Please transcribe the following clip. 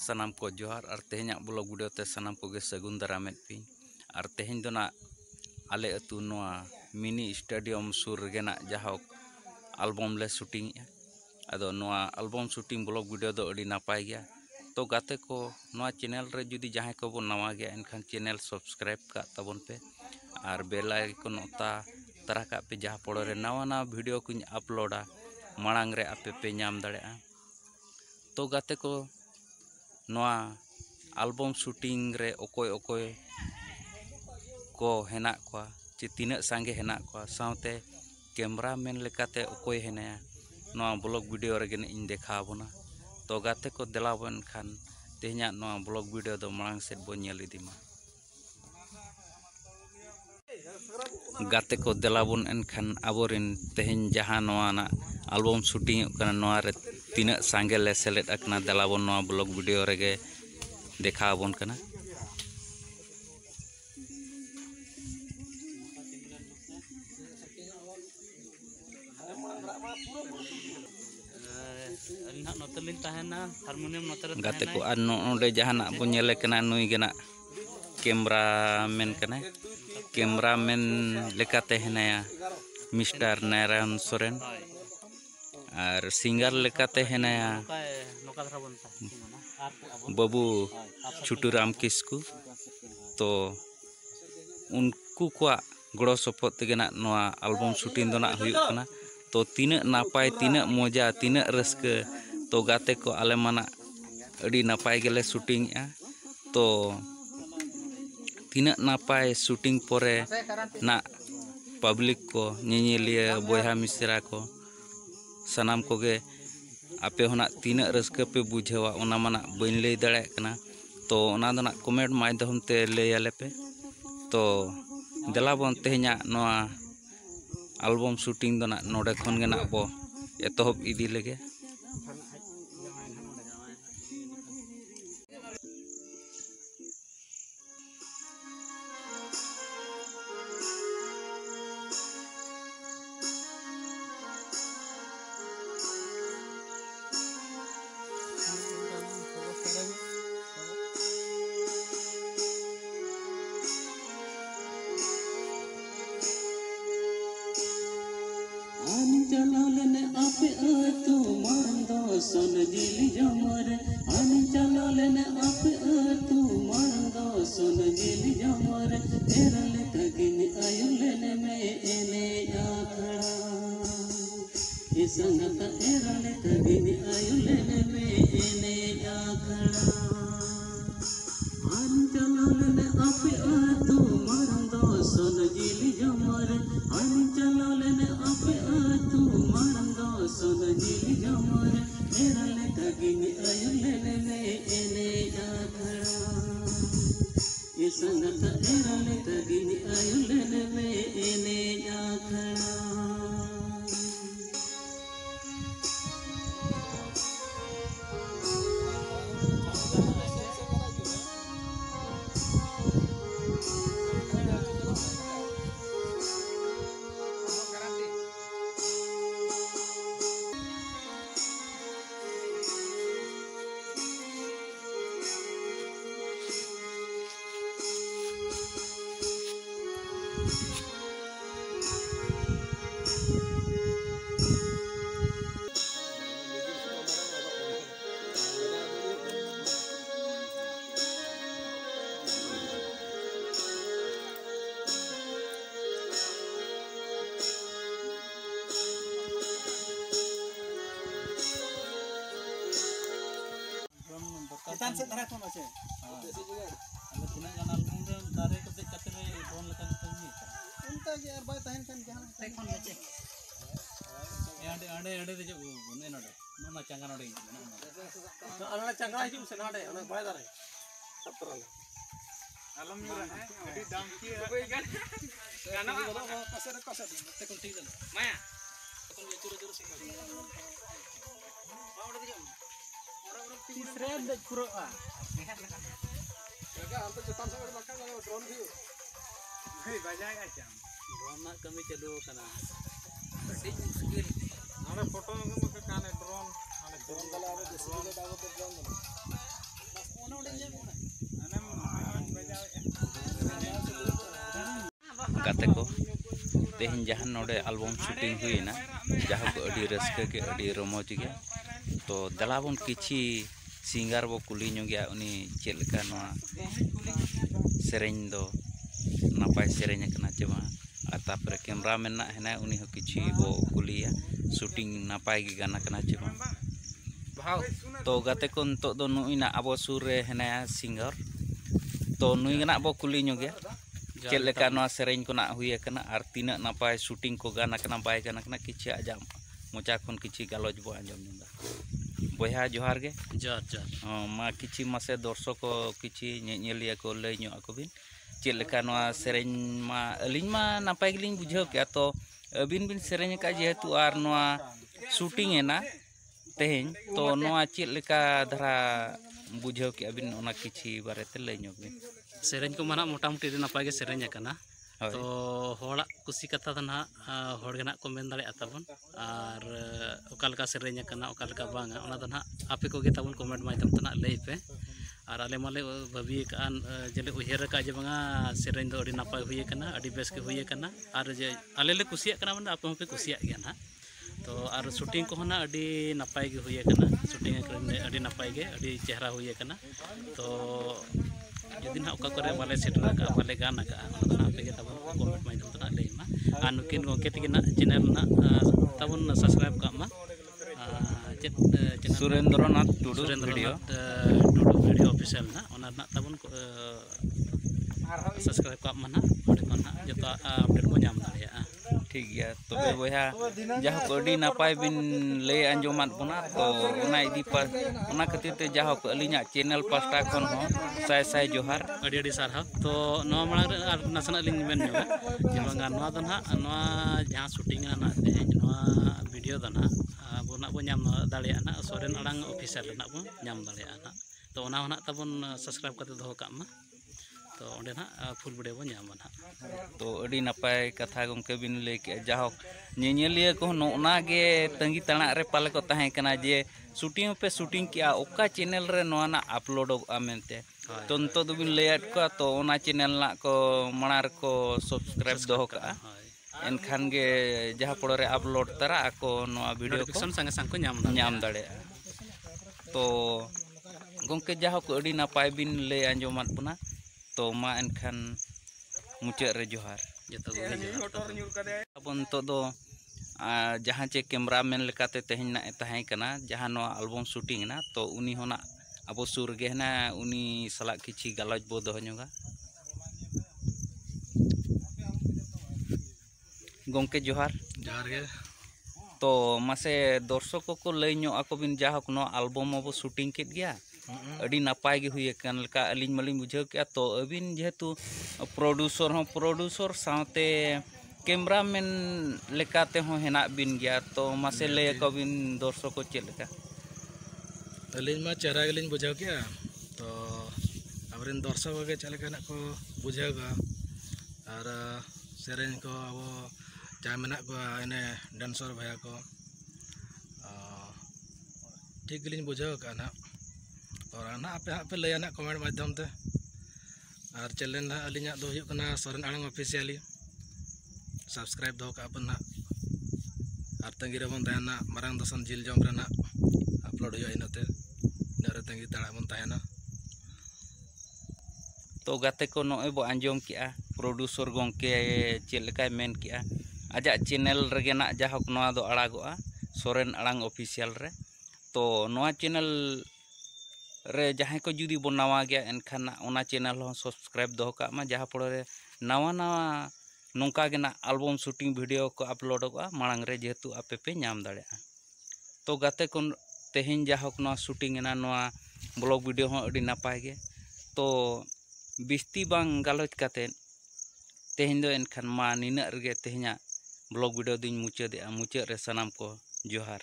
सानाम को जोहार और तेहना ब्लॉग वीडियो ते सानाम को सगुन दारामेद पी और तेहन दो ना आले अतु नोआ मिनी स्टेडियम सुर रेगेना जहाँ एल्बम ले शूटिंग अदो नोआ एल्बम शूटिंग ब्लॉग वीडियो दो अड़ी नापाय गया। तो गाते को नोआ चैनल रे जुदी जहाँ को बो नवा गया एनखान चैनल सब्सक्राइब का तबन पे और बेल आइकन ओता तरह का पे जहाँ पड़ो रे नवा नवा वीडियो को अपलोडा मांग रे आपे पे नाम दाड़ेया। तो गाते को नोआ एल्बम शूटिंग रे ओकोय ओकोय को हेना को चे तीना सांगे हेना को सावते कैमरामैन लेकाते ओकोय हेनाया नोआ ब्लॉग वीडियो रे इन देखा बोना। तो गाते को देलाबन खान तेहना नोआ ब्लॉग वीडियो दो मांग सेट बो नेल इदीमा गाते को देलाबन एनखान आबोरिन तेहन जहाँ नोआ ना एल्बम शूटिंग कना नोआ रे तीना सांगे ले सेलेक्ट अकना देलाबन नोआ ब्लॉग वीडियो रे देखा बोन कना। गाते को आर नोडे जहाना बो नेले कना नुई गना कैमरामैन कना कैमरामैन लेकाते हेनाया मिस्टर नारायण सोरेन और सिंगर लेकाते हेनाया बाबू छुटुराम किस्कू। तो उनको को गड़ो सपोर्ट तेगे ना नोआ एल्बम शूटिंग दो ना हुयुग कना। तो तीना नापाय तीना मजा तीना रस्के तो गाते को आले माना अड़ी नापाय गेले शूटिंग तो तीना नापाय शूटिंग परे ना पब्लिक को निनिलिया बोया मिश्रा को सनाम कोगे आपे होना तीना रस्के पे बुझेवा ओना माना बइन लई दाड़े कना। तो ओना दो ना कमेंट माध्यम ते लई आले पे। तो देलाबन तेहना नोआ एल्बम शूटिंग दो ना नोडे खन गे ना बो एतहब इदी लेगे। चलालेने आपे तू मारंदो सोन जिली जमर आन चलालेने आपे तू मारंदो सोन जिली जमर एरले तगिन आयुलेने में एने आखड़ा ए संगत एरले तगिन आयुलेने में एने आखड़ा आन चलालेने आपे तू मारंदो सोन जिली जमर आन चलालेने आपे तू मारंदो सोन जिली जमर एरले तगिन आयुलेने में एने आखड़ा ए संगत एरले तगिन आयुलेने में एने आखड़ा। Kita set darah tu macam. Kalau tina jangan mungkin darah tu dek kata ni drone lekan tu ni. Entah je arba tahan kan jangan tekon macam. Ande tu je ni nade. Mana canggan nade. So anak canggan aja usen nade. Anak bayar darah. Satu alam ni lah. Jadi dam kiri. Kau ikan. Karena apa? Kasar. Tekon tiga. Maya. Tekon juru sih. Mau ada tu jam. तीसरे पूरा जगह हम तो जतान से मारका ना drone भी भाई बजाएगा क्या ड्रोन ना कमी चलो कना बड़ी मुश्किल आने फोटो में काने ड्रोन आने ड्रोन वाला आवे ड्रोन डालो तो ड्रोन गाते को तेहन जहां नोडे एल्बम शूटिंग हुईना जहां को अड़ी रस्के के अड़ी रमोज के तो दलाबन किछि सिंगार बो कुली गया उनी चेल लेका नोआ सेरेñ दो नापाय सेरेñ कना चे बा आ तापरे कैमरामैन ना हेना उनी हो किछि बो कुलिया शूटिंग नापाय गे गाना कना चे बा तो गाते को नतो दो नुइना आबो सुर रे हेना सिंगर तो नुई गना बो कुली गया चेल लेका नोआ सेरेñ को ना हुई कना आर तिना नापाय शूटिंग को गाना कना बाय गाना कना किछि आजा मोचा खन किछि गालोज बो आंजम निंदा बया जोहार गे जार जार मा किछि मासे दर्शक को किछि नेलिया को लय ᱧᱚᱜ आकोबिन चेल लेका नोआ सेरेñ मा अलिन मा नापाय गिलिन बुझाव के तो अबिन बिन सेरेñ का जेहेतु आर नोआ शूटिंग एना तेहेñ तो नोआ चेल लेका धरा बुझाव के अबिन ओना किछि बारेते लय ᱧᱚᱜ बिन सेरेñ को माना मोटामुटी नापाय गे सेरेñ कना तो होड़ा कुसी कथा ना होड़ गे ना को मेन दाड़े ताबन आर ओकालका सेरेñ कना ओकालका बांगा ओना दो ना आपे को गे ताबन कमेंट माध्यम तना लई पे आर आले माले भाबी कान जेले उहेर का जे बांगा सेरेñ दो अडी नापाय हुई कना अडी बेस के हुई कना आर जे आले ले कुसिया कना माने आपे होपे कुसिया गया ना तो आर शूटिंग को ना अडी नापाय गे हुई कना शूटिंग अडी नापाय गे अडी चेहरा हुई कना तो यदि ना ओका करे बाले सेटरा का बाले गाना का ओना ना पे ताबन कमेंट माध्यम तना लई मा आ नुकिन गोके तिगे ना चैनल ना ताबन सब्सक्राइब का मा सुरेंद्रनाथ टुडू वीडियो ऑफिशियल ना ओना ना ताबन सब्सक्राइब का मा ना ओडे को ना जतो अपडेट को नाम दाड़िया ठीक गया तो बया जहाँ को अड़ी नापाय बिन लय आंजोमात बना तो ओना इदी पर ओना खातिर ते जहाँ को अलिना चैनल पास्टा खन हो साय साय जोहार अड़ी अड़ी सारहा तो नवा मांग रे नासना लिंग मेन जोगा जे बांगा नवा दो ना नवा जहाँ शूटिंग ना तेहेñ नवा वीडियो दो ना अब ना बो नाम दाड़िया ना सोरेन अड़ांग ऑफिशियल ना बो नाम दाड़िया ना तो ओना ना ताबन सब्सक्राइब करते दो का मा तो ओंडे ना फुल वीडियो बो नाम ना तो अड़ी नापाय कथा गमके बिन लय के जहाँ नेलिया को नोना गे तंगी तणा रे पाले को ताहे कना जे शूटिंग पे शूटिंग किया ओका चैनल रे नोआ ना अपलोड आमेनते तो नतो दो बिन लयत को तो ओना चैनल ना को मणार को सब्सक्राइब दो का एनखान गे जहाँ पड़ो रे अपलोड तरा को नोआ वीडियो को संगे संग को नाम दाड़े तो गमके जहाँ को अड़ी नापाय बिन लय आंजोमात बना तो मा एनखान मुचाद रे जोहार जतो अपन तो दो जहाँ चे कैमरामैन लेकाते तेहेñ ना ताहे कना जहाँ नो एल्बम शूटिंग ना तो उनी होना अब सुर गे ना उनी सला किछि गालज बो दो ᱧᱚᱜᱟ गमके जोहार जोहार गे तो मासे दर्शक को लय ᱧᱚᱜ आको बिन जहाँ नो एल्बम अब शूटिंग केत गया अड़ी नापाय गे हुई कन लका अलिन मलिन बुझाव के तो अबिन जेहेतु प्रोड्यूसर साथे कैमरामैन लेकाते हो हेना बिन गया तो मासे लय को बिन दर्शक को चेल लेका अलिन मा चेहरा गेलिन बुझाव के तो अबरिन दर्शक के चले के ना को बुझावगा और सेरेñ को अब जहाँ मेना को एने डांसर भैया को ठीक गेलिन बुझाव का ना और ना आपे पे लय ना कमेंट माध्यम ते और चैनल ना अलिना दो हुई कना सोरेन अड़ांग ऑफिशियली सब्सक्राइब दो का अपन ना और तंगी रे बन तहना मारंग दसन जिल जम रे ना अपलोड हुई इनते नरे तंगी तड़ा बन तहना तो गाते को नोए बो आंजोम किया प्रोड्यूसर गमके चेल लेकाय मेन किया आजा चैनल रेगे ना जहाँ नोआ दो अड़ागोआ सोरेन अड़ांग ऑफिशियल रे तो नोआ चैनल रे जहाँ को जुदी बो नवा गया एनखान ओना चैनल हो सब्सक्राइब दो का मा जहाँ पड़े नवा नवा नौका गे ना एल्बम शूटिंग वीडियो को अपलोडोगा मांग रे जेहेतु आपे पे नाम दाड़े तो गाते को तेहेñ जहाँ नवा शूटिंग ना नवा ब्लॉग वीडियो हो अड़ी नापाय गे तो बिस्ती बांग गालोच काते तेहेñ दो एनखान मा निना रगे तेहेñा ब्लॉग वीडियो दिन मुचाद रे सनाम को जोहार।